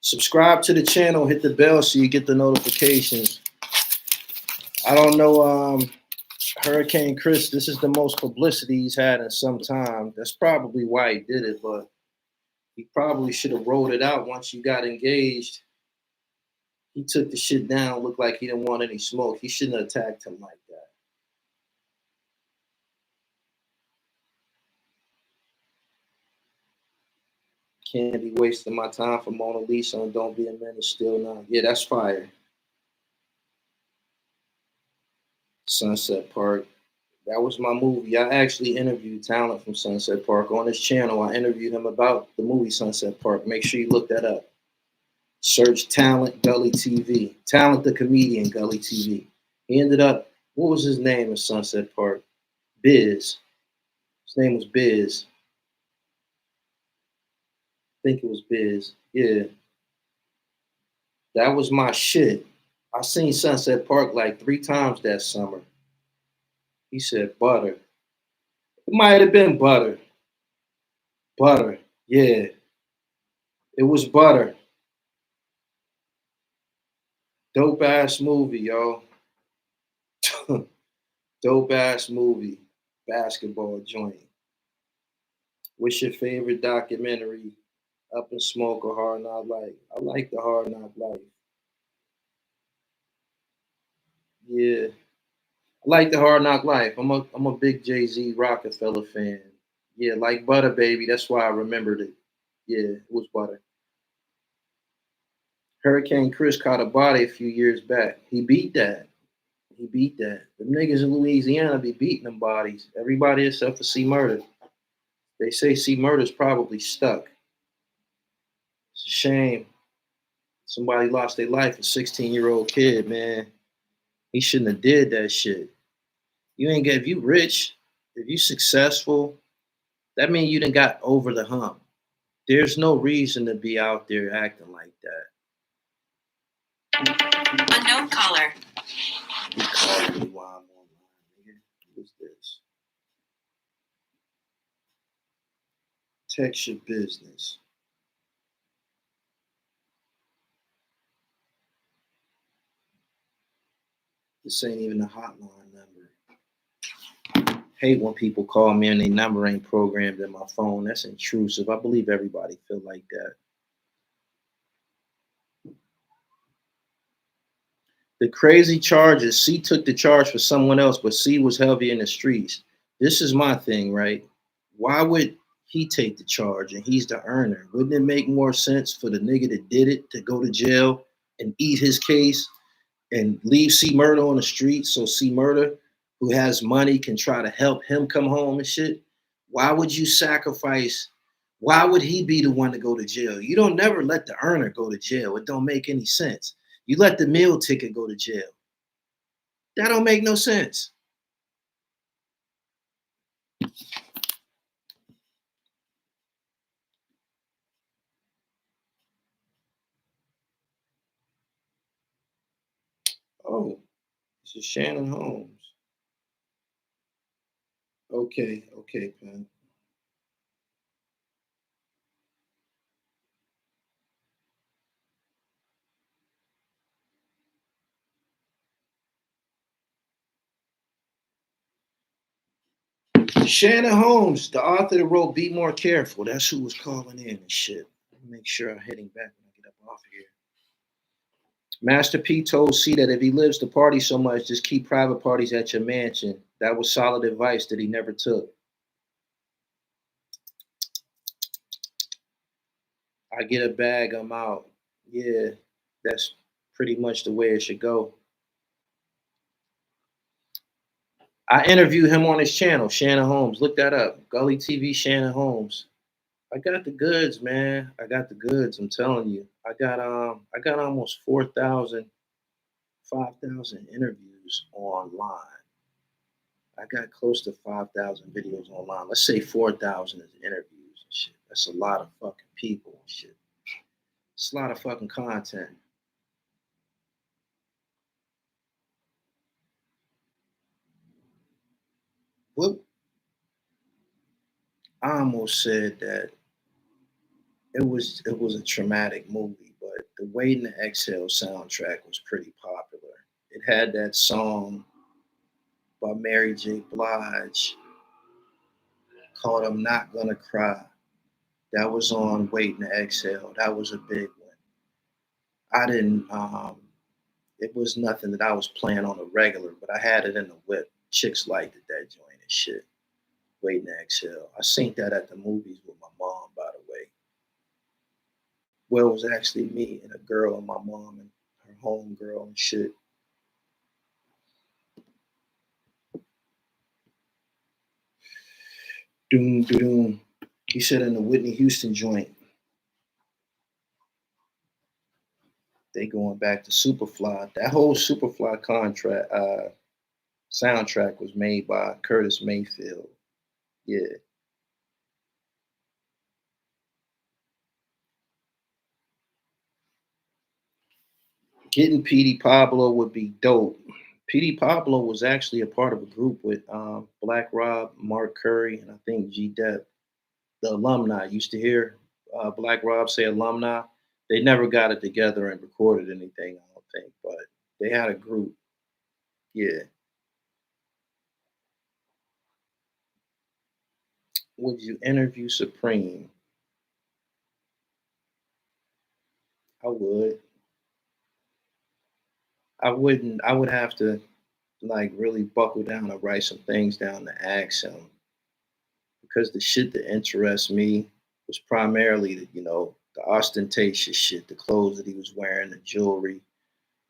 Subscribe to the channel, hit the bell so you get the notifications. I don't know, Hurricane Chris, this is the most publicity he's had in some time. That's probably why he did it, but he probably should have rolled it out once you got engaged. He took the shit down, looked like he didn't want any smoke. He shouldn't have attacked him like that. Can't be wasting my time for Mona Lisa and Don't Be a Menace still now. Yeah, that's fire. Sunset Park. That was my movie. I actually interviewed talent from Sunset Park on this channel. I interviewed him about the movie Sunset Park. Make sure you look that up. Search Talent Gully TV. Talent the comedian Gully TV. He ended up, what was his name in Sunset Park? Biz. His name was Biz. I think it was Biz. Yeah. That was my shit. I seen Sunset Park like 3 times that summer. He said butter. It might have been butter. Butter. Yeah. It was butter. Dope ass movie, yo. Dope ass movie. Basketball joint. What's your favorite documentary? Up in Smoke or Hard Knock Life? I like the Hard Knock Life. Yeah. I like the Hard Knock Life. I'm a big Jay-Z Rockefeller fan. Yeah, like Butter Baby. That's why I remembered it. Yeah, it was Butter. Hurricane Chris caught a body a few years back. He beat that. He beat that. The niggas in Louisiana be beating them bodies. Everybody except for C Murder. They say C Murder's probably stuck. It's a shame. Somebody lost their life, a 16-year-old kid, man. He shouldn't have did that shit. You ain't get if you rich, if you successful, that means you done got over the hump. There's no reason to be out there acting like that. Unknown caller. You calling me while I'm online, nigga. Who's this? Text your business. This ain't even a hotline number. Hate when people call me and their number ain't programmed in my phone. That's intrusive. I believe everybody feel like that. The crazy charges, C took the charge for someone else, but C was heavy in the streets. This is my thing, right? Why would he take the charge and he's the earner? Wouldn't it make more sense for the nigga that did it to go to jail and eat his case and leave C Murder on the street so C Murder, who has money, can try to help him come home and shit? Why would you sacrifice? Why would he be the one to go to jail? You don't never let the earner go to jail. It don't make any sense. You let the meal ticket go to jail. That don't make no sense. Oh, this is Shannon Holmes. Okay, okay, Pen. Shannon Holmes, the author that wrote Be More Careful. That's who was calling in and shit. Make sure I'm heading back when I get up off of here. Master P told C that if he lives to party so much, just keep private parties at your mansion. That was solid advice that he never took. I get a bag, I'm out. Yeah, that's pretty much the way it should go. I interviewed him on his channel, Shannon Holmes. Look that up. Gully TV, Shannon Holmes. I got the goods, man. I got the goods. I'm telling you. I got almost 4,000, 5,000 interviews online. I got close to 5,000 videos online. Let's say 4,000 is interviews and shit. That's a lot of fucking people and shit. It's a lot of fucking content. What I almost said that it was a traumatic movie, but the Wait and the Exhale soundtrack was pretty popular. It had that song by Mary J. Blige called I'm Not Gonna Cry. That was on Wait and Exhale. That was a big one. I didn't it was nothing that I was playing on a regular, but I had it in the whip. Chicks liked it, that joint and shit. Wait and Exhale. I seen that at the movies with my mom, by the way. Well, it was actually me and a girl and my mom and her home girl and shit. Doom doom. He said in the Whitney Houston joint, they going back to Superfly. That whole Superfly contract soundtrack was made by Curtis Mayfield. Yeah. Getting Petey Pablo would be dope. Petey Pablo was actually a part of a group with Black Rob, Mark Curry, and I think G Dep, the alumni. Used to hear Black Rob say alumni. They never got it together and recorded anything, I don't think, but they had a group. Yeah. Would you interview Supreme? I would. I wouldn't. I would have to like really buckle down and write some things down to ask him because the shit that interests me was primarily the ostentatious shit, the clothes that he was wearing, the jewelry,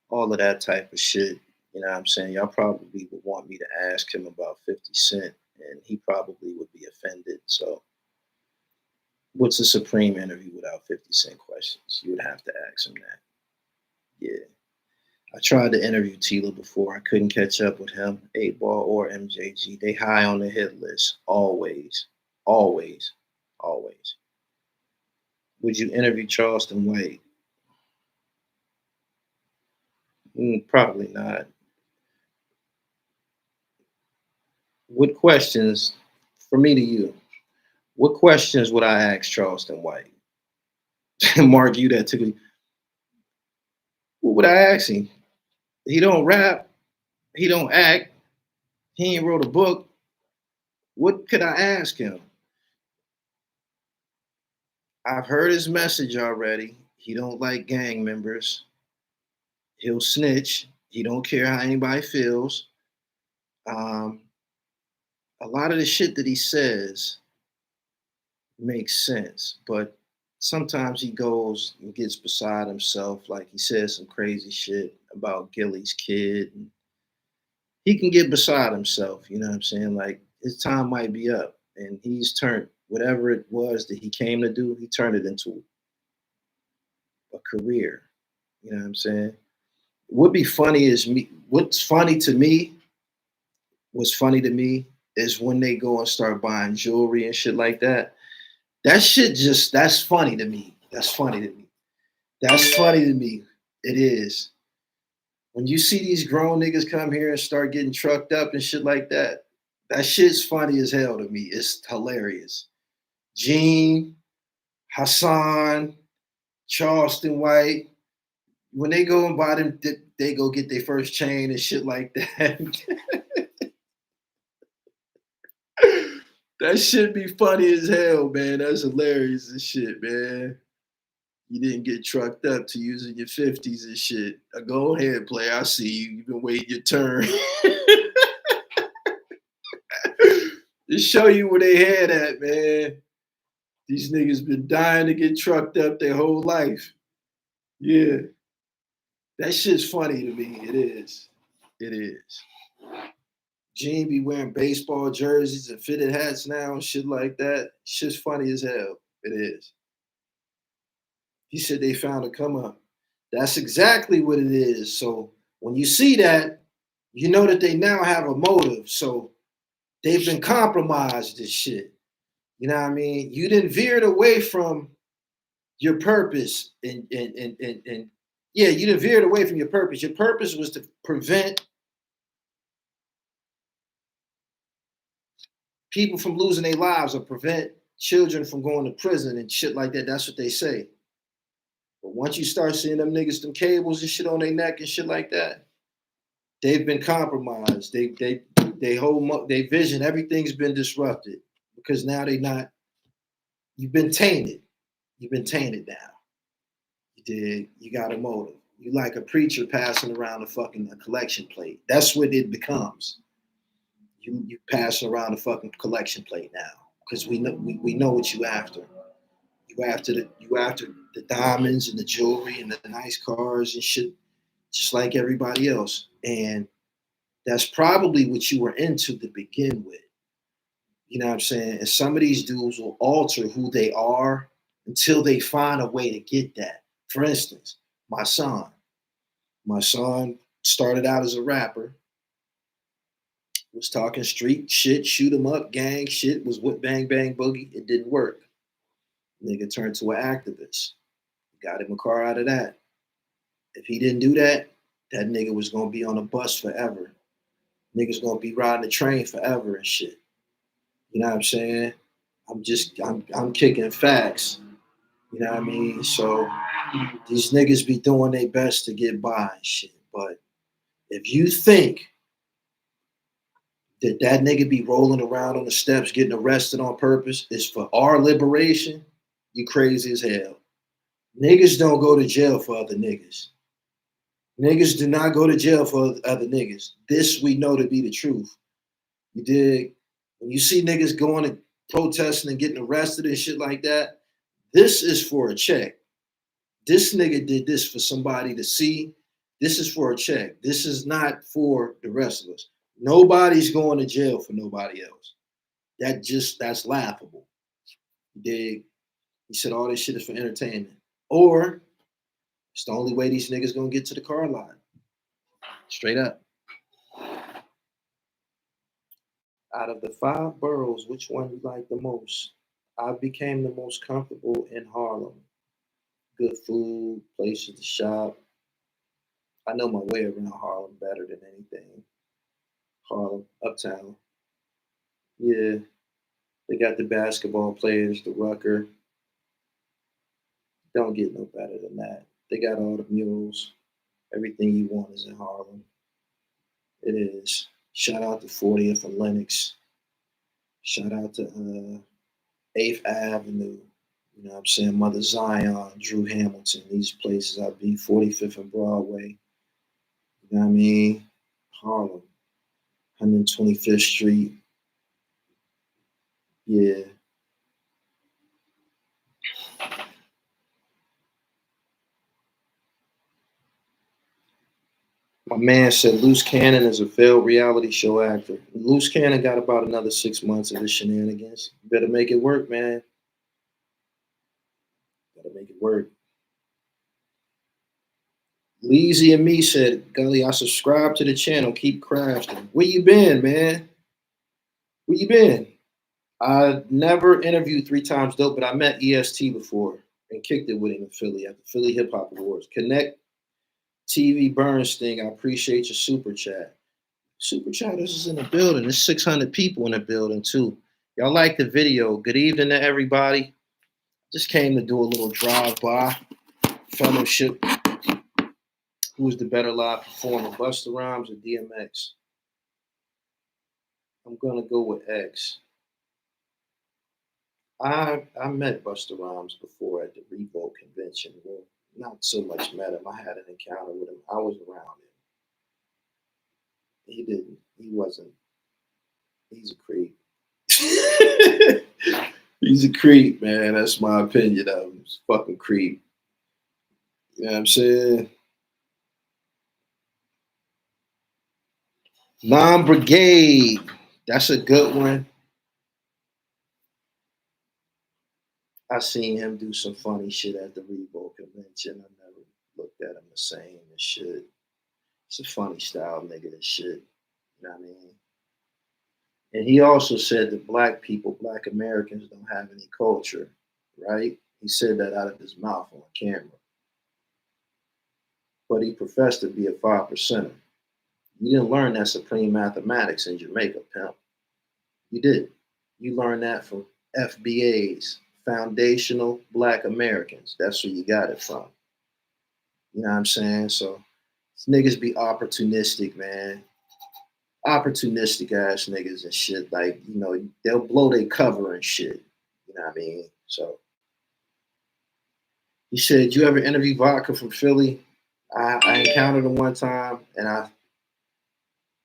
all of that type of shit. You know what I'm saying? Y'all probably would want me to ask him about 50 Cent, and he probably would be offended. So, what's a Supreme interview without 50 Cent questions? You would have to ask him that. Yeah. I tried to interview Tila before. I couldn't catch up with him, 8 Ball or MJG. They high on the hit list. Always. Always. Always. Would you interview Charleston White? Probably not. What questions, for me to you, what questions would I ask Charleston White? Mark, you that took me. What would I ask him? He don't rap. He don't act. He ain't wrote a book. What could I ask him? I've heard his message already. He don't like gang members. He'll snitch. He don't care how anybody feels. Um, a lot of the shit that he says makes sense, but sometimes he goes and gets beside himself. Like he says some crazy shit about Gilly's kid. And he can get beside himself. You know what I'm saying? Like his time might be up, and he's turned whatever it was that he came to do. He turned it into a career. You know what I'm saying? What be funny is me. What's funny to me? What's funny to me is when they go and start buying jewelry and shit like that. That shit just that's funny to me. That's funny to me. That's funny to me. It is. When you see these grown niggas come here and start getting trucked up and shit like that, that shit's funny as hell to me. It's hilarious. Gene, Hassan, Charleston White, when they go and buy them, they go get their first chain and shit like that. That shit be funny as hell, man. That's hilarious as shit, man. You didn't get trucked up to using your 50s and shit. Go ahead, player. I see you. You've been waiting your turn. Just show you where they head at, man. These niggas been dying to get trucked up their whole life. Yeah. That shit's funny to me. It is. It is. Gene be wearing baseball jerseys and fitted hats now and shit like that. Shit's funny as hell. It is. He said they found a come up. That's exactly what it is. So when you see that, you know that they now have a motive. So they've been compromised this shit. You know what I mean? You didn't veered away from your purpose and yeah, you didn't veered away from your purpose. Your purpose was to prevent people from losing their lives or prevent children from going to prison and shit like that. That's what they say. But once you start seeing them niggas, them cables and shit on their neck and shit like that, they've been compromised. They whole they vision, everything's been disrupted because now they not. You've been tainted. You've been tainted now. You did. You got a motive. You like a preacher passing around a collection plate. That's what it becomes. You passing around a fucking collection plate now because we know what you after. You after the diamonds and the jewelry and the nice cars and shit, just like everybody else. And that's probably what you were into to begin with. You know what I'm saying? And some of these dudes will alter who they are until they find a way to get that. For instance, my son. My son started out as a rapper, was talking street shit, shoot 'em up, gang shit, was with bang bang boogie. It didn't work. Nigga turned to an activist. Got him a car out of that. If he didn't do that, that nigga was gonna be on a bus forever. Niggas gonna be riding the train forever and shit. You know what I'm saying? I'm kicking facts. You know what I mean? So These niggas be doing their best to get by and shit. But if you think that nigga be rolling around on the steps getting arrested on purpose is for our liberation, you crazy as hell. Niggas don't go to jail for other niggas. Niggas do not go to jail for other niggas. This we know to be the truth. You dig? When you see niggas going and protesting and getting arrested and shit like that, this is for a check. This nigga did this for somebody to see. This is for a check. This is not for the rest of us. Nobody's going to jail for nobody else. That's laughable. You dig? He said all this shit is for entertainment. Or it's the only way these niggas gonna get to the car lot. Straight up. Out of the 5 boroughs, which one you like the most? I became the most comfortable in Harlem. Good food, places to shop. I know my way around Harlem better than anything. Harlem, uptown. Yeah, they got the basketball players, the Rucker. Don't get no better than that. They got all the mules. Everything you want is in Harlem. It is. Shout out to 40th and Lenox. Shout out to 8th Avenue. You know what I'm saying? Mother Zion, Drew Hamilton. These places I be. 45th and Broadway. You know what I mean? Harlem. 125th Street. Yeah. My man said Loose Cannon is a failed reality show actor. Loose Cannon got about another 6 months of his shenanigans. You better make it work, man. Gotta make it work. Leezy and me said, Gully, I subscribe to the channel. Keep crafting. Where you been, man? Where you been? I never interviewed 3 Times Dope, but I met EST before and kicked it with him in Philly at the Philly Hip Hop Awards. Connect TV Bernstein, I appreciate your super chat. Super chatters is in the building. There's 600 people in the building too. Y'all like the video. Good evening to everybody. Just came to do a little drive-by fellowship. Who's the better live performer, Busta Rhymes or DMX? I'm gonna go with X. I met Busta Rhymes before at the Revolt convention. Well, not so much met him. I had an encounter with him. I was around him. He didn't. He wasn't. He's a creep. He's a creep, man. That's my opinion of him. He's a fucking creep. You know what I'm saying? Non-Brigade. That's a good one. I seen him do some funny shit at the Revolt convention. I never looked at him the same and shit. It's a funny style nigga, this shit. You know what I mean? And he also said that black people, black Americans don't have any culture, right? He said that out of his mouth on camera. But he professed to be a 5%er. You didn't learn that supreme mathematics in Jamaica, pimp. You did. You learned that from FBAs, Foundational Black Americans. That's where you got it from. You know what I'm saying? So niggas be opportunistic, man. Opportunistic ass niggas and shit. Like, you know, they'll blow their cover and shit. You know what I mean? So he said, you ever interview Vodka from Philly? I encountered him one time and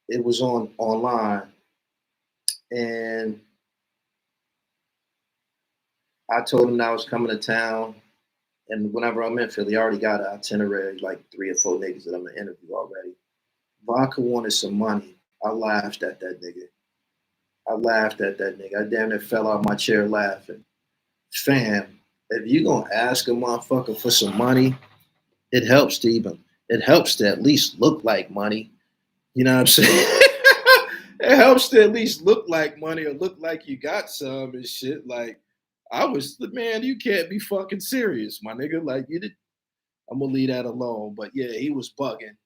it was online. And I told him that I was coming to town. And whenever I'm in Philly, I already got an itinerary, like 3 or 4 niggas that I'm gonna interview already. Vodka wanted some money. I laughed at that nigga. I damn near fell out my chair laughing. Fam, if you gonna ask a motherfucker for some money, it helps to at least look like money. You know what I'm saying? It helps to at least look like money or look like you got some and shit. Like, I was the man, you can't be fucking serious, my nigga. Like, you did. I'm gonna leave that alone. But yeah, he was bugging.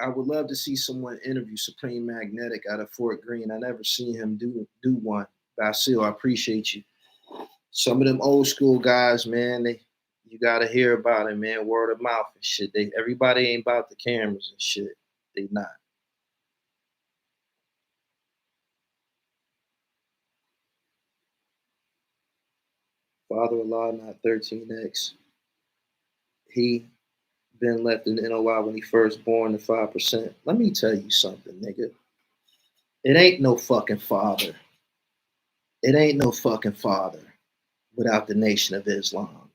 I would love to see someone interview Supreme Magnetic out of Fort Greene. I never seen him do one. Basil, I appreciate you. Some of them old school guys, man, You gotta hear about it, man. Word of mouth and shit. Everybody ain't about the cameras and shit. They not. Father-in-law, not 13X. He been left in the NOI when he first born, the 5%. Let me tell you something, nigga. It ain't no fucking father. It ain't no fucking father without the Nation of Islam.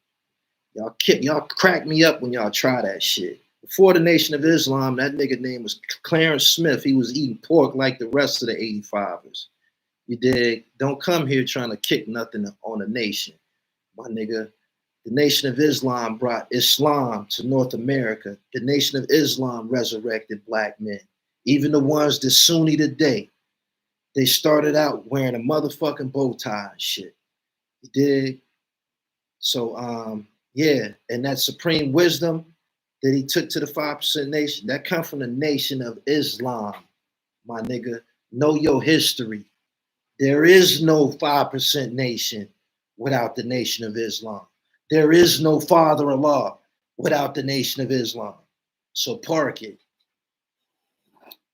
Y'all crack me up when y'all try that shit. Before the Nation of Islam, that nigga name was Clarence Smith. He was eating pork like the rest of the 85ers. You dig? Don't come here trying to kick nothing on a nation, my nigga. The Nation of Islam brought Islam to North America. The Nation of Islam resurrected black men. Even the ones that Sunni today, they started out wearing a motherfucking bow tie and shit. You dig? So, yeah, and that supreme wisdom that he took to the 5% nation, that come from the Nation of Islam, my nigga. Know your history. There is no 5% nation without the Nation of Islam. There is no father-in-law without the Nation of Islam. So park it.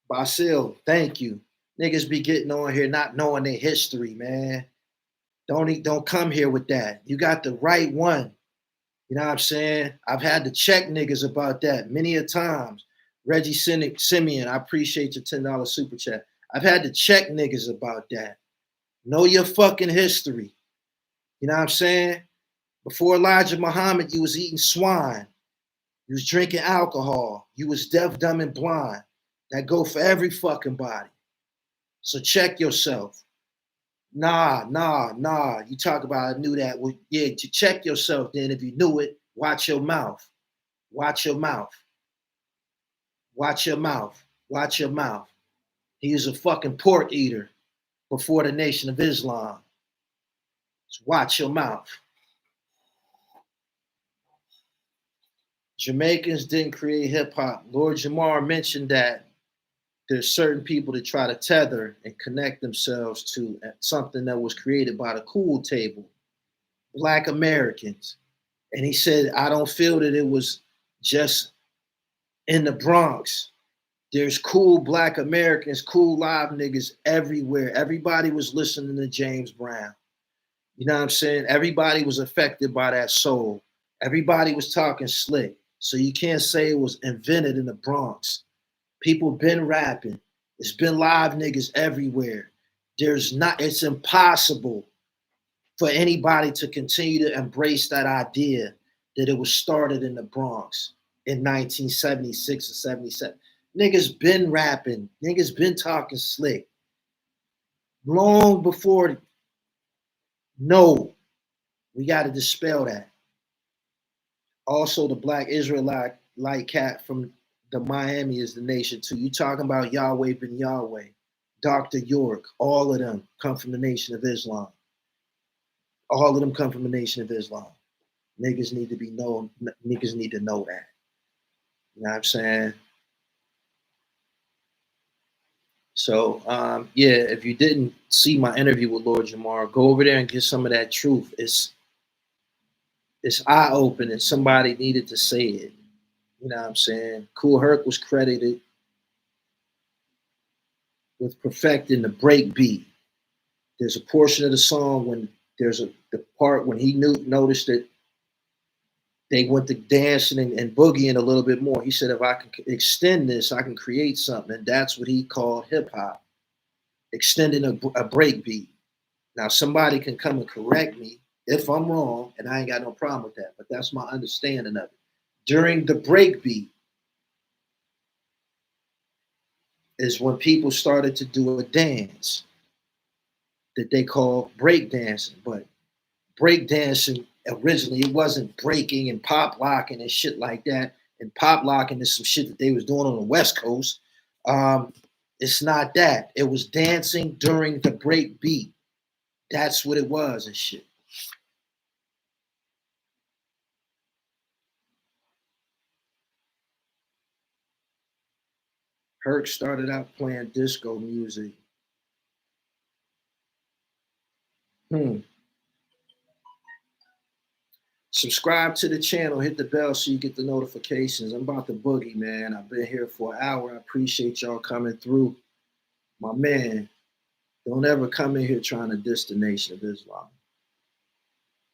Basil, thank you. Niggas be getting on here not knowing their history, man. Don't come here with that. You got the right one. You know what I'm saying? I've had to check niggas about that many a times. Reggie Simeon, I appreciate your $10 super chat. I've had to check niggas about that. Know your fucking history. You know what I'm saying? Before Elijah Muhammad, you was eating swine. You was drinking alcohol. You was deaf, dumb, and blind. That go for every fucking body. So check yourself. Nah. You talk about I knew that. Well, yeah, to check yourself then. If you knew it, watch your mouth. Watch your mouth. Watch your mouth. Watch your mouth. He was a fucking pork eater before the Nation of Islam. So watch your mouth. Jamaicans didn't create hip hop. Lord Jamar mentioned that there's certain people that try to tether and connect themselves to something that was created by the Cool Table, Black Americans. And he said, I don't feel that it was just in the Bronx. There's cool Black Americans, cool live niggas everywhere. Everybody was listening to James Brown. You know what I'm saying? Everybody was affected by that soul. Everybody was talking slick. So you can't say it was invented in the Bronx. People been rapping. It's been live niggas everywhere. It's impossible for anybody to continue to embrace that idea that it was started in the Bronx in 1976 or 77. Niggas been rapping. Niggas been talking slick. Long before. No, we got to dispel that. Also, the Black Israelite cat from the Miami is the nation too. You talking about Yahweh bin Yahweh, Dr. York, all of them come from the Nation of Islam. All of them come from the Nation of Islam. Niggas need to be known. Niggas need to know that. You know what I'm saying? So, yeah, if you didn't see my interview with Lord Jamar, go over there and get some of that truth. It's eye-opening. Somebody needed to say it. You know what I'm saying? Kool Herc was credited with perfecting the break beat. There's a portion of the song when there's the part when he noticed that they went to dancing and boogieing a little bit more. He said, if I can extend this, I can create something. And that's what he called hip hop, extending a break beat. Now, somebody can come and correct me if I'm wrong, and I ain't got no problem with that, but that's my understanding of it. During the break beat is when people started to do a dance that they call break dancing. But break dancing originally, it wasn't breaking and pop locking and shit like that. And pop locking is some shit that they was doing on the West Coast. It's not that. It was dancing during the break beat. That's what it was and shit. Herc started out playing disco music. Subscribe to the channel, hit the bell so you get the notifications. I'm about to boogie, man. I've been here for an hour. I appreciate y'all coming through. My man, don't ever come in here trying to diss the Nation of Islam.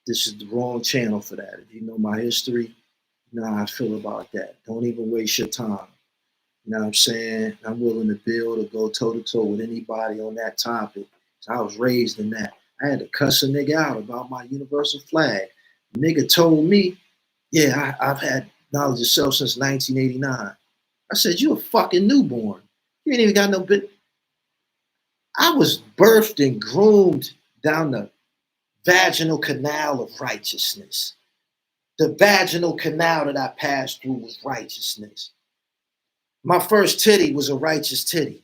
This is the wrong channel for that. If you know my history, you know how I feel about that. Don't even waste your time. You know what I'm saying? I'm willing to build or go toe-to-toe with anybody on that topic. So I was raised in that. I had to cuss a nigga out about my universal flag. The nigga told me, yeah, I've had knowledge of self since 1989. I said, you a fucking newborn. You ain't even got no bit. I was birthed and groomed down the vaginal canal of righteousness. The vaginal canal that I passed through was righteousness. My first titty was a righteous titty.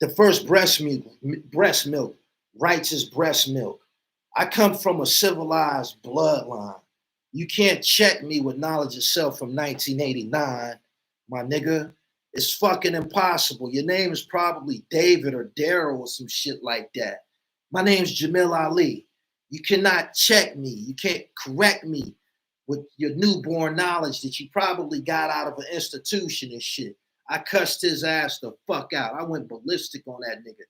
The first breast milk, righteous breast milk. I come from a civilized bloodline. You can't check me with knowledge of self from 1989, my nigga. It's fucking impossible. Your name is probably David or Daryl or some shit like that. My name's Jamil Ali. You cannot check me. You can't correct me with your newborn knowledge that you probably got out of an institution and shit. I cussed his ass the fuck out. I went ballistic on that nigga.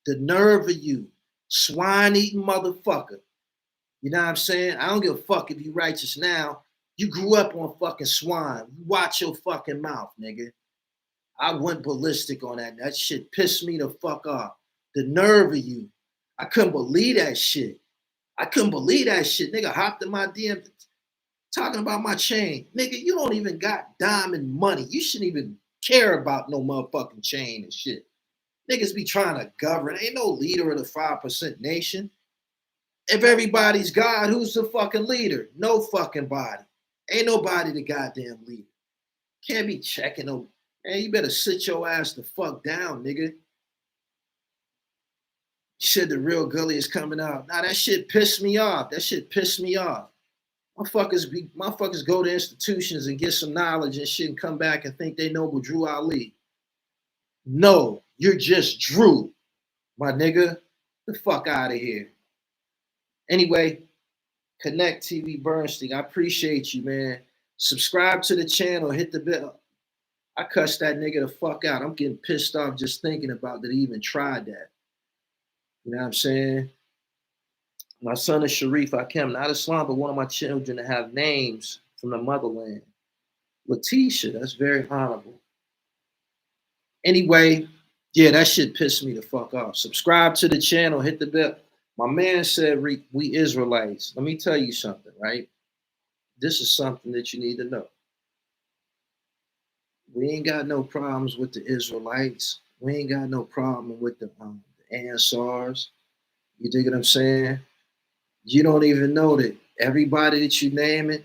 The nerve of you, swine-eating motherfucker. You know what I'm saying? I don't give a fuck if you righteous now. You grew up on fucking swine. You watch your fucking mouth, nigga. I went ballistic on that. That shit pissed me the fuck off. The nerve of you. I couldn't believe that shit. I couldn't believe that shit. Nigga hopped in my DM talking about my chain. Nigga, you don't even got diamond money. You shouldn't even care about no motherfucking chain and shit. Niggas be trying to govern. Ain't no leader of the 5% nation. If everybody's God, who's the fucking leader? No fucking body. Ain't nobody the goddamn leader. Can't be checking them. Man, you better sit your ass the fuck down, nigga. Shit, the real Gully is coming out. Nah, that shit pissed me off. That shit pissed me off. Motherfuckers go to institutions and get some knowledge and shit and come back and think they know about Drew Ali. No, you're just Drew, my nigga. The fuck out of here. Anyway, Connect TV Bernstein, I appreciate you, man. Subscribe to the channel, hit the bell. I cussed that nigga the fuck out. I'm getting pissed off just thinking about that he even tried that. You know what I'm saying? My son is Sharif Hakim, not Islam, but one of my children that have names from the motherland. Letitia, that's very honorable. Anyway, yeah, that shit pissed me the fuck off. Subscribe to the channel, hit the bell. My man said we Israelites. Let me tell you something, right? This is something that you need to know. We ain't got no problems with the Israelites. We ain't got no problem with the Ansars. You dig what I'm saying? You don't even know that everybody that you name it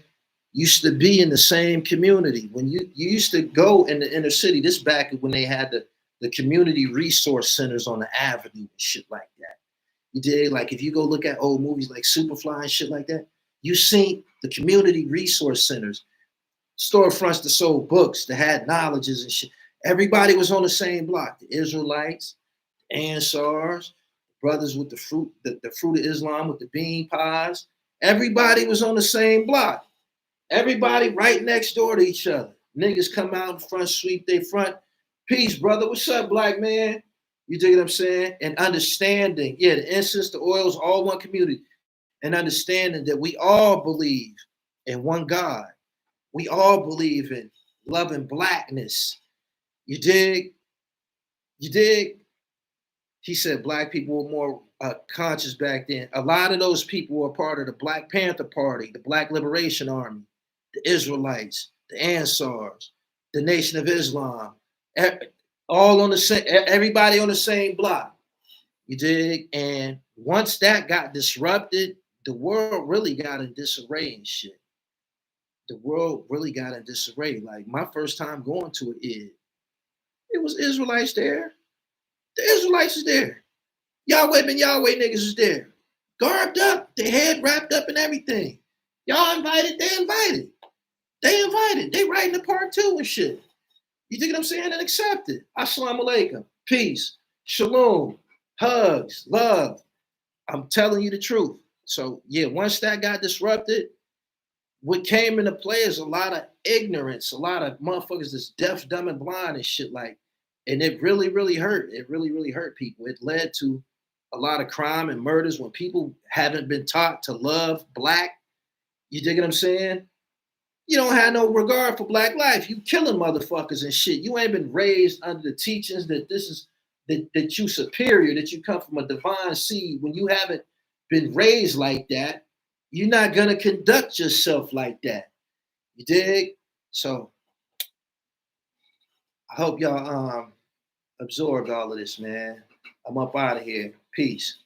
used to be in the same community. When you used to go in the inner city, this back when they had the community resource centers on the avenue and shit like that. You dig? Like if you go look at old movies like Superfly and shit like that, you seen the community resource centers, storefronts that sold books, that had knowledges and shit. Everybody was on the same block. The Israelites, the Ansars, brothers with the fruit of Islam with the bean pies. Everybody was on the same block. Everybody right next door to each other. Niggas come out in front, sweep their front. Peace, brother. What's up, black man? You dig what I'm saying? And understanding, yeah, the incense, the oils, all one community. And understanding that we all believe in one God. We all believe in loving blackness. You dig? You dig? He said black people were more conscious back then. A lot of those people were part of the Black Panther Party, the Black Liberation Army, the Israelites, the Ansars, the Nation of Islam, all on the same, everybody on the same block. You dig? And once that got disrupted, the world really got in disarray and shit. The world really got in disarray. Like my first time going to an Eid, it was Israelites there. The Israelites is there. Yahweh ben Yahweh niggas is there. Garbed up, their head wrapped up and everything. Y'all invited, they invited. They invited. They writing the part two and shit. You think what I'm saying? And accept it. Assalamu alaikum. Peace. Shalom. Hugs. Love. I'm telling you the truth. So yeah, once that got disrupted, what came into play is a lot of ignorance, a lot of motherfuckers that's deaf, dumb, and blind and shit like, and it really, really hurt. It really, really hurt people. It led to a lot of crime and murders when people haven't been taught to love black. You dig what I'm saying? You don't have no regard for black life. You killing motherfuckers and shit. You ain't been raised under the teachings that this is that you superior, that you come from a divine seed. When you haven't been raised like that, you're not gonna conduct yourself like that. You dig? So I hope y'all absorbed all of this, man. I'm up out of here. Peace.